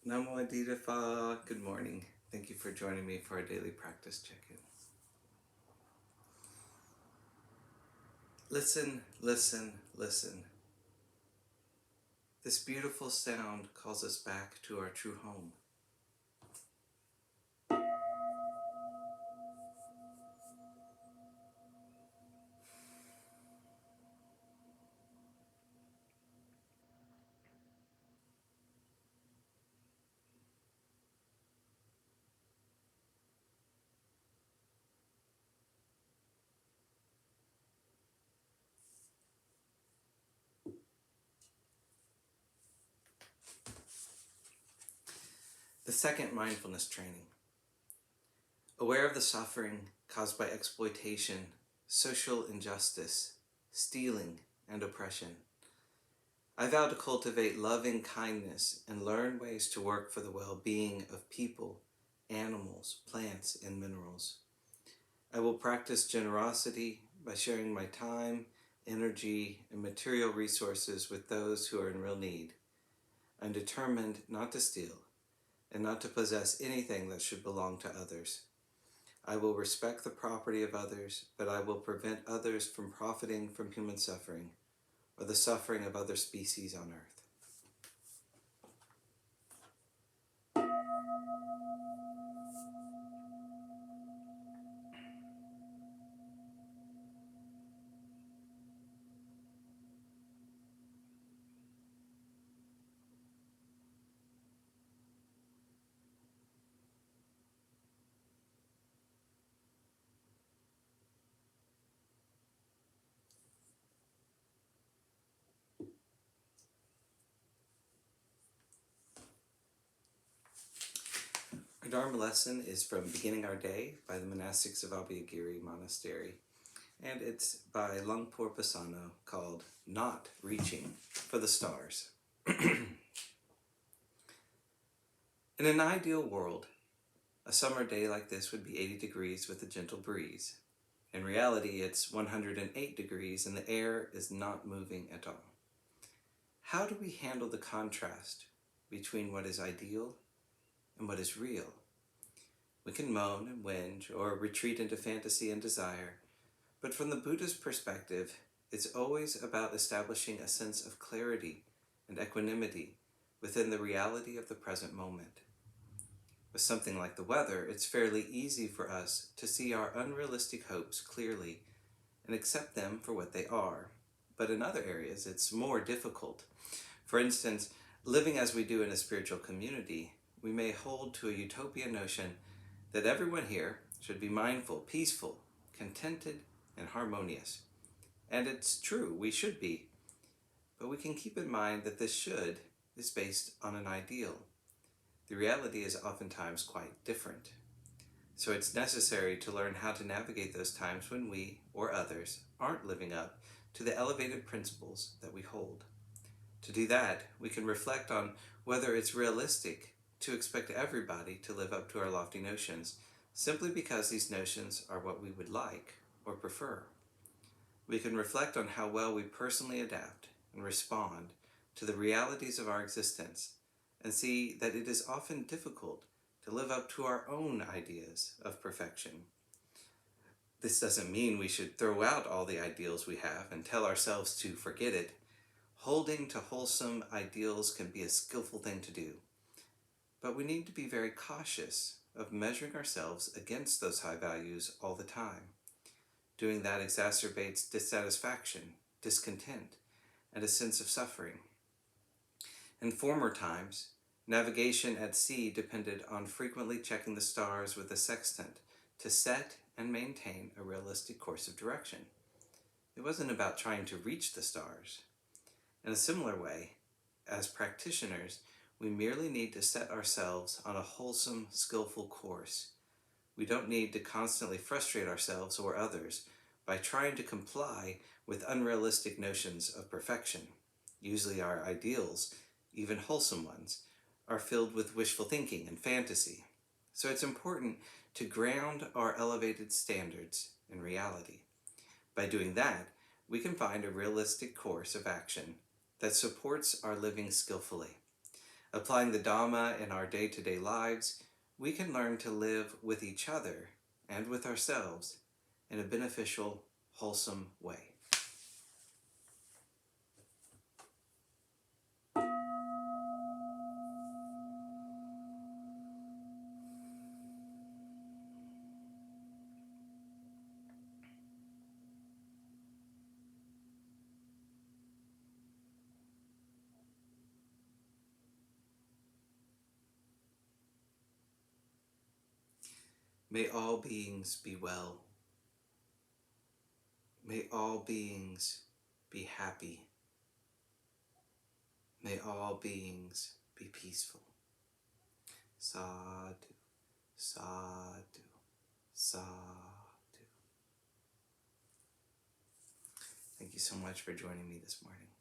Namo Adita Pha. Good morning. Thank you for joining me for our daily practice check-in. Listen, listen, listen. This beautiful sound calls us back to our true home. The second mindfulness training. Aware of the suffering caused by exploitation, social injustice, stealing, and oppression, I vow to cultivate loving kindness and learn ways to work for the well-being of people, animals, plants, and minerals. I will practice generosity by sharing my time, energy, and material resources with those who are in real need. I'm determined not to steal and not to possess anything that should belong to others. I will respect the property of others, but I will prevent others from profiting from human suffering or the suffering of other species on earth. Our Dharma lesson is from Beginning Our Day by the monastics of Abhayagiri Monastery, and it's by Lungpor Pasano called Not Reaching for the Stars. In an ideal world, a summer day like this would be 80 degrees with a gentle breeze. In reality, it's 108 degrees and the air is not moving at all. How do we handle the contrast between what is ideal and what is real? We can moan and whinge or retreat into fantasy and desire, but from the Buddhist perspective, it's always about establishing a sense of clarity and equanimity within the reality of the present moment. With something like the weather, it's fairly easy for us to see our unrealistic hopes clearly and accept them for what they are. But in other areas, it's more difficult. For instance, living as we do in a spiritual community, we may hold to a utopian notion that everyone here should be mindful, peaceful, contented, and harmonious. And it's true, we should be. But we can keep in mind that this should is based on an ideal. The reality is oftentimes quite different. So it's necessary to learn how to navigate those times when we, or others, aren't living up to the elevated principles that we hold. To do that, we can reflect on whether it's realistic to expect everybody to live up to our lofty notions, simply because these notions are what we would like or prefer. We can reflect on how well we personally adapt and respond to the realities of our existence, and see that it is often difficult to live up to our own ideas of perfection. This doesn't mean we should throw out all the ideals we have and tell ourselves to forget it. Holding to wholesome ideals can be a skillful thing to do, but we need to be very cautious of measuring ourselves against those high values all the time. Doing that exacerbates dissatisfaction, discontent, and a sense of suffering. In former times, navigation at sea depended on frequently checking the stars with a sextant to set and maintain a realistic course of direction. It wasn't about trying to reach the stars. In a similar way, as practitioners, we merely need to set ourselves on a wholesome, skillful course. We don't need to constantly frustrate ourselves or others by trying to comply with unrealistic notions of perfection. Usually our ideals, even wholesome ones, are filled with wishful thinking and fantasy. So it's important to ground our elevated standards in reality. By doing that, we can find a realistic course of action that supports our living skillfully. Applying the Dhamma in our day-to-day lives, we can learn to live with each other and with ourselves in a beneficial, wholesome way. May all beings be well. May all beings be happy. May all beings be peaceful. Sadhu, sadhu, sadhu. Thank you so much for joining me this morning.